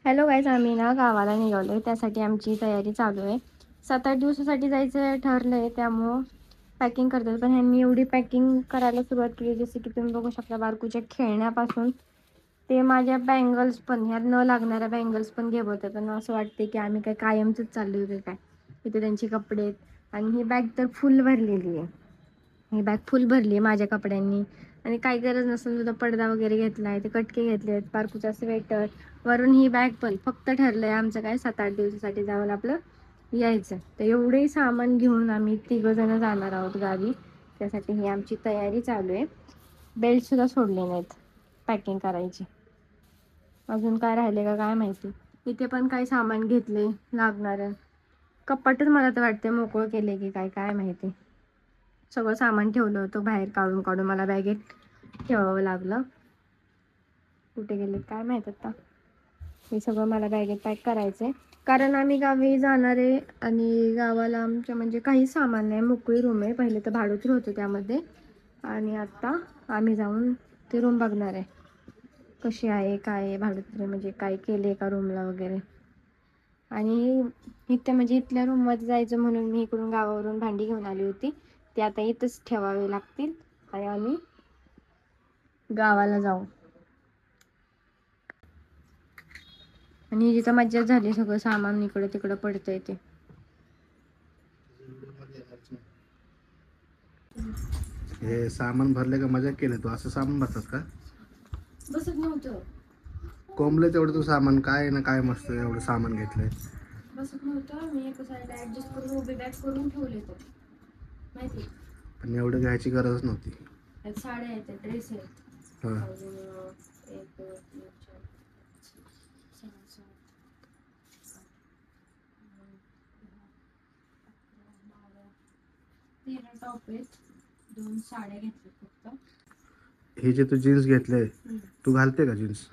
Hello guys, आम्ही ना गावाला निघालो आहे. त्यासाठी आमची तयारी चालू आहे. 7-8 दिवसासाठी जायचं ठरलं आहे, त्यामुळं पॅकिंग करतात. पण ह्यांनी एवढी पॅकिंग करायला सुरुवात केली, जसं की तुम्ही बघू शकता, बारकूच्या खेळण्यापासून ते माझ्या बँगल्स पण, ह्यात न लागणाऱ्या बँगल्स पण घेत होते. पण असं वाटते की आम्ही काय कायमचंच चाललो होते काय. इथे त्यांचे कपडे आहेत आणि ही बॅग तर फुल भरलेली आहे. ही बॅग फुल भरली आहे माझ्या कपड्यांनी. आणि काही गरज नसेल सुद्धा पडदा वगैरे घेतला आहे, ते कटके घेतले आहेत, बारकूचा स्वेटर, वरून ही बॅग पण. फक्त ठरलं आहे आमचं काय 7-8 दिवसासाठी जाऊन आपलं यायचं. तर एवढे सामान घेऊन आम्ही 3 जण जाणार आहोत गावी. त्यासाठी ही आमची तयारी चालू आहे. बेल्टसुद्धा सोडले नाहीत पॅकिंग करायची. अजून काय राहिले का काय माहिती. इथे पण काही सामान घेतले लागणारं. कपाटच मला तर वाटते मोकळं केले की काय काय माहिती. सगळं सामान ठेवलं होतं बाहेर काढून काढून, मला बॅगेत ठेवावं लागलं. कुठे गेलेत काय माहीत आता. हे सगळं मला बॅगेत पॅक करायचं आहे, कारण आम्ही गावी जाणार आहे. आणि गावाला आमच्या म्हणजे काही सामान नाही, मोकळी रूम आहे. पहिले तर भाडोत्री होतं त्यामध्ये, आणि आता आम्ही जाऊन ते रूम बघणार आहे कशी आहे काय आहे भाडोत्री, म्हणजे काय केले का रूमला वगैरे. आणि इथं म्हणजे इथल्या रूममध्ये जायचं म्हणून मी इकडून गावावरून भांडी घेऊन आली होती. ती आता इथंच ठेवावी लागतील आणि आम्ही गावाला जाऊ. आणि जिथं मज्जा झाली, सगळं सामान इकडं तिकडं पडतंय ते. हे सामान भरले का मजा केले तू? असं सामान भरतात का? बसत नव्हतं. कोंबले तेवढं तू सामान, काय ना काय मस्त एवढं सामान घेतलंय. बसत नव्हतं, मी एका साईडला ऍडजस्ट करून उभे बॅग करून ठेवले तर माहिती. पण एवढं घ्यायची गरज नव्हती. त्यात साड्या आहेत, ड्रेस आहेत, हा. अजून 1 2 3 4 6 7 13 टॉप आहेत, 2 साड्या घेतल्या फक्त. हे जे तू जीन्स घेतले, तू घालते का जीन्स?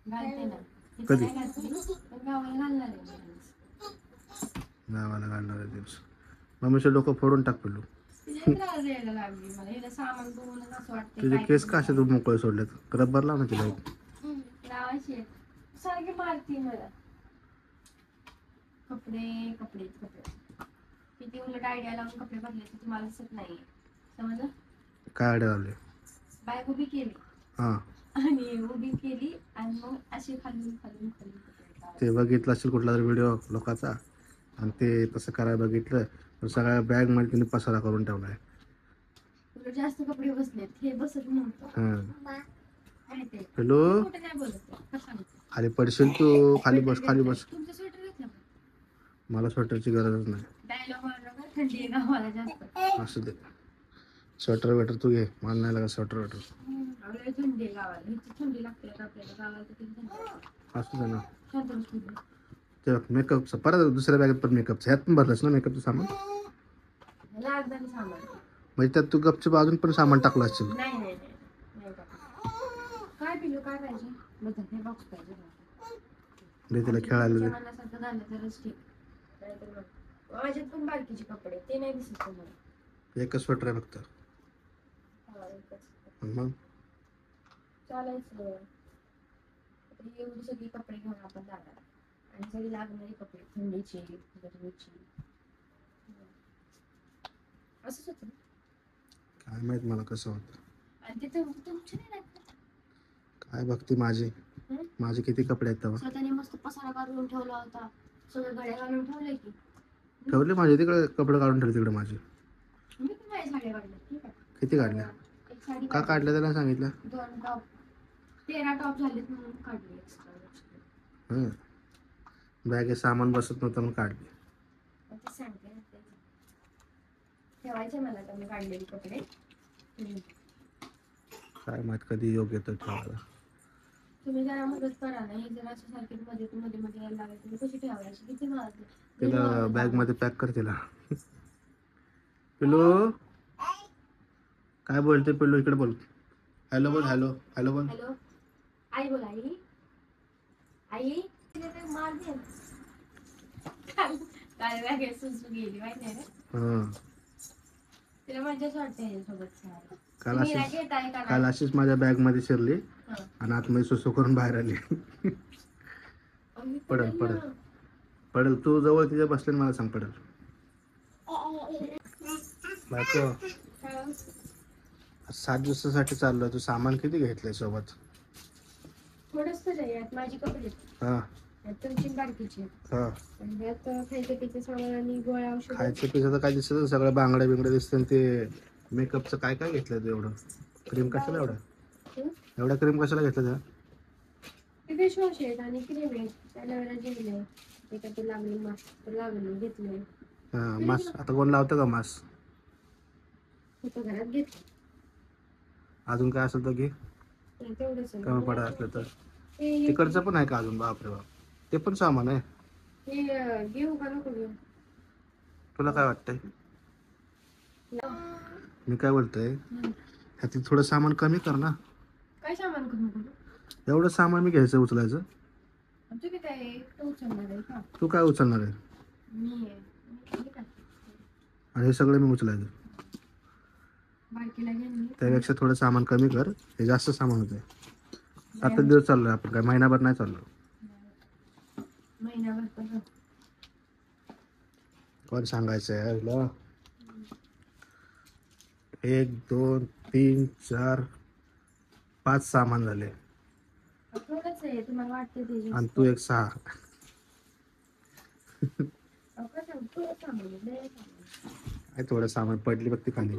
घालते ना. कधी? नाही घातली पण गावाला घालणार आहे. गावाला घालणार आहे जीन्स. मम्मीचं डोकं फोडून टाक पिल्लू. त्रास द्यायला लागली मला. हिला सामान बघूनच असं वाटतं तुझे काय केस करू का असे तू मोकळे सोडलेत? रब्बर लाव ना तिला. लावायची सारखी मारती मला. कपडे कपडे कपडे किती उलट आयडिया लावून कपडे बदलायचे तुम्हाला दिसत नाहीये, समजलं? काय आडे लावले? बॅग उभी केली हां, आणि उभी केली आणि मग अशी खालून खालून खालून कपडे ते लावायचे. बघितलं असेल कुठला तरी व्हिडिओ लोकांचा, आणि ते तसं करायला बघितलं तर सगळ्या बॅगमध्ये तिने पसारा करून ठेवला आहे. तुला जास्त कपडे बसलेत, हे बसत नव्हतं. हां. माहिती आहे. हॅलो, मी कुठे नाही बोलत आहे. कसं सांगते? खाली पडशील तू. खाली स्वेटर बस, खाली घेतलंय. बस. तुमचं स्वेटर घेतलं का? मला स्वेटरची गरजच नाही. डायलॉग मारला का? थंडी आहे गावाला जास्त. असू दे, स्वेटर वेटर तू घे, मला नाही लागत स्वेटर वेटर. लय थंडी आहे गावाला. इथे थंडी लागते आता आपल्याला, गावाला तर किती थंडी लागते. असू दे ना. शांत बस तू. ते मेकअपचं परत दुसऱ्या बॅगेत पण मेकअपचं, ह्यात पण भरलंस ना मेकअपचं सामान? लागणार सामान. म्हणजे त्यात तू गपचूप अजून पण सामान टाकलं असेल. नाही नाही नाही नाही टाकलं. काय पिलू काय पाहिजे? बघ हे बॉक्स पाहिजे. दे तिला खेळायला दे. मनासारखं झालं तरच ठीक. नाहीतर मग माझ्यात पण बारकीचे कपडे, ते नाही दिसत तुम्हाला. एकच स्वेटर आहे फक्त. हा, एकच. मग चालायचं. आता एवढी सगळी कपडे घेऊन आपण जाणार आणि सगळी लागणारी कपडे, थंडीची गरमीची. असंच होतं. काय माहित मला कसं होतं. आणि ते तुमचे नाही लागत. काय बघती माझी, माझे किती कपडे आहेत तेव्हा. स्वतःने मस्त पसारा काढून ठेवला होता, सगळं गड्या घालून ठेवलंय की. ठेवले माझे तिकडे कपडे काढून ठेवले तिकडे माझे. मी पण माझ्या साड्या काढल्या, ठीक आहे. किती काढल्या? एक साडी का काढल्या त्याला सांगितलं? 2 टॉप, 13 टॉप झालेत म्हणून काढले एक्स्ट्रा. बॅगेत सामान बसत नव्हतं म्हणून काढली. ते सांगते ना, ते ठेवायचे मला तर मी काढलेले कपडे. काय माहित कधी योग येतो ठेवायला. तुम्ही जरा मदत करा ना. हे जर असं सारखे मध्ये मध्ये मध्ये यायला लागले, तुम्ही कशी ठेवायची? किती महाग. तिला बॅग मध्ये पॅक कर तिला. पिल्लू काय बोलते? पिल्लू इकडे बोल. हॅलो बोल. हॅलो हॅलो बोल. हॅलो आई बोल. आई आई मार दे. काय बॅग सुसू गेली माहिती आहे ना. तिला मजाच वाटते सोबत खेळायला. काल अशीच माझ्या बॅग मध्ये शिरली आणि आतमध्ये सुसू करून बाहेर आली. पडेल पडेल पडेल. तू जवळ तिच्या बसले मला सांग पडेल. बायको 7 दिवसासाठी चाललोय. तू सामान किती घेतलंय सोबत? थोडंच यात माझी कपडे, हा तुमची बारकीची, हा. यात खायचं पिचं सामान आणि गोळ्या औषध. खायचं पिसाचं काय दिसत? सगळं बांगड्या बिंगड्या दिसतं. ते मेकअपचं काय काय घेतलं तू एवढं? क्रीम कशाला एवढ्या क्रीम कशाला घेतलं त्या? ते फेसवॉश आहेत आणि क्रीम आहे. त्याला वेळेला जेवले ते काय ते लागले मास्क लागले घेतले. हा मास्क आता कोण लावतं का मास्क? होतं घरात घेतलं. अजून काय असेल तर घे. तेवढंच कमी पडा असलं तर. तिकडचं पण आहे का अजून? बापरे बाप, ते पण सामान आहे. हे घेऊ का नको घेऊ? तुला काय वाटतंय? मी काय बोलतोय, ह्यातील थोडं सामान कमी कर ना. काय सामान कमी करू? एवढं सामान मी घ्यायचं उचलायचं? तुम्ही काय एकटं उचलणार आहे का? तू काय उचलणार आहे? मी आहे. आणि हे सगळं मी उचलायचं? बारकीला घेऊन त्यापेक्षा थोडं सामान कमी कर. हे जास्त सामान होतंय. 7 दिवस चाललोय आपण, काय महिनाभर नाही चाललो. महिनाभर तर कोण सांगायचं आहे तुला? 1 2 3 4 5 सामान झाले थोडंच आहे. तुम्हाला वाटतं ते आणि तू एक 6. काय थोडं सामान पडली बघ ती खाली.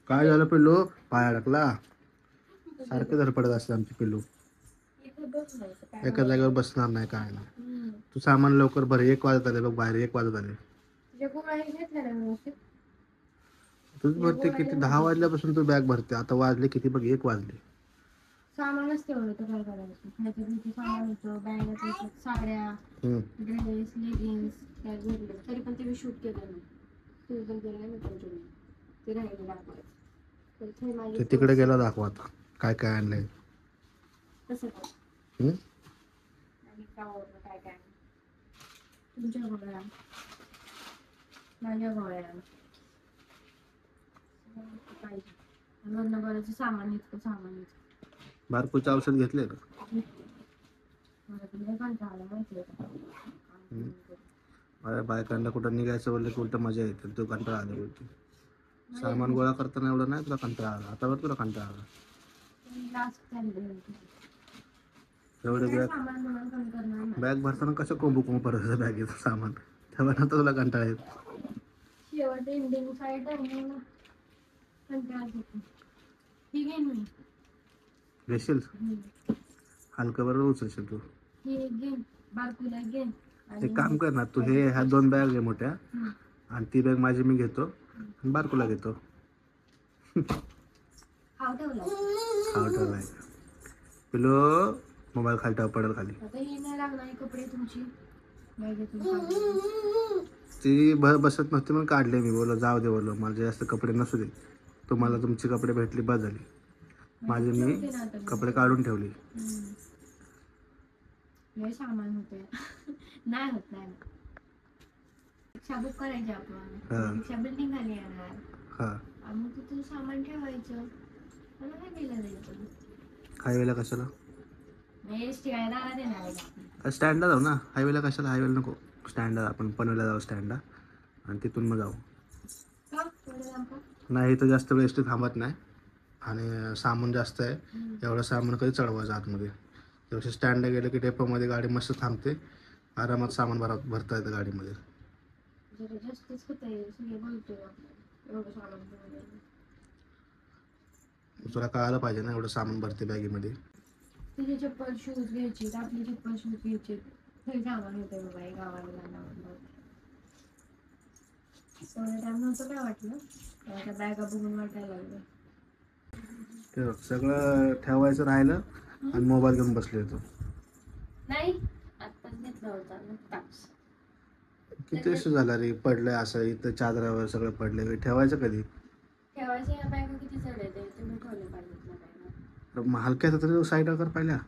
काय झालं पिल्लू? पाया टाकला? सारखे धडपडत असते आमची पिल्लू. एका जागेवर बसणार नाही काय नाही. तू सामान लवकर भर. 1 वाजत आले बघ, बाहेर 1 वाजत आले. तूच भरते किती? 10 वाजल्यापासून तू बॅग भरते. आता वाजले किती बघ? 1 वाजले. सामानच तेवढं तर काय करायचं? खायचं पियचं सामान होतं, बॅगा, साड्या, ड्रेस, लेगिन्स काय घेतलं तरी पण ते मी शूट केलं नाही. तुम्ही पण केलं नाही, पण केलं. ते राहिलं दाखवायचं. ते तिकडे गेला दाखवा आता काय काय आणलंय. कसं काय? आणि काय काय तुमच्या गोळ्या, माझ्या गोळ्या पाहिजे. लग्न करायचं सामान इतकं सामान इतकं. बारकोचं औषध घेतले का? माझ्या बायकांना कुठं निघायचं बोललं की उलट मजा येते. तू कंटाळा आला बोलते. सामान गोळा करताना एवढं नाही तुला कंटाळा आला? आता बरं तुला कंटाळा आला. एवढे बॅग भरताना कसं कोंबू कोंबू भरायचं बॅगेचं सामान? तेव्हा नंतर तुला कंटाळा येत. शेवट एंडिंग साईड आहे ना, कंटाळा येतो. ही घेईन मी. घेशील? हलकं बरोबर उचलशील तू. ही घेईन, बारकुला घेईन. एक काम कर ना तू, हे ह्या 2 बॅग घे मोठ्या आणि ती बॅग माझी मी घेतो आणि बारकुला घेतो. खाऊ ठेवला. खाऊ ठेवलाय. पिलो मोबाईल खाली ठेव, पडेल खाली. आता ही नाही लागणार कपडे तुमची. ती बसत नसते म्हणून काढले मी. बोललो जाऊ दे, बोललो माझे जास्त कपडे नसू दे. तुम्हाला तुमचे कपडे भेटले बस झाली. माझे मी कपडे काढून ठेवले. सामान होते. नाही होत नाही. शाबूक करायचे आपण. बिल्डिंग खाली येणार आणि तिथून सामान ठेवायचं. मला काय केलं जायचं? हायवेला कशाला? स्टँडला जाऊ ना. हायवेला कशाला? हायवेला नको. स्टँडला आपण पनवेलला जाऊ स्टँडला आणि तिथून मग जाऊ. नाही इथं जास्त वेळ एसटी थांबत नाही आणि सामान जास्त आहे. एवढं सामान कधी चढवायचं आतमध्ये? त्यापेक्षा स्टँडला गेलं की डेपोमध्ये गाडी मस्त थांबते. आरामात सामान भरता येतं गाडीमध्ये. तुला कळायला पाहिजे ना एवढं सामान भरते बॅगेमध्ये. तिचे चप्पल शूज घ्यायचे, आपले चप्पल शूज घ्यायचे. हे सामान होते बाबा गावाला जाणार. टाइम नव्हतं काय वाटलं. त्या बॅगा बघून वाटायला लागलं. सगळं ठेवायचं राहिलं आणि मोबाईल घेऊन बसले होतो. नाही आत्ताच घेतला होता नुकताच. किती वर्ष झाला रे पडलंय असं? इथं चादरावर सगळं पडलंय. ठेवायचं कधी? ठेवायचं. या बॅगा किती जड आहे ते तुम्ही ठेवले पाहिजेत ना बॅगा. हलक्यात तरी साईड कर पहिल्या.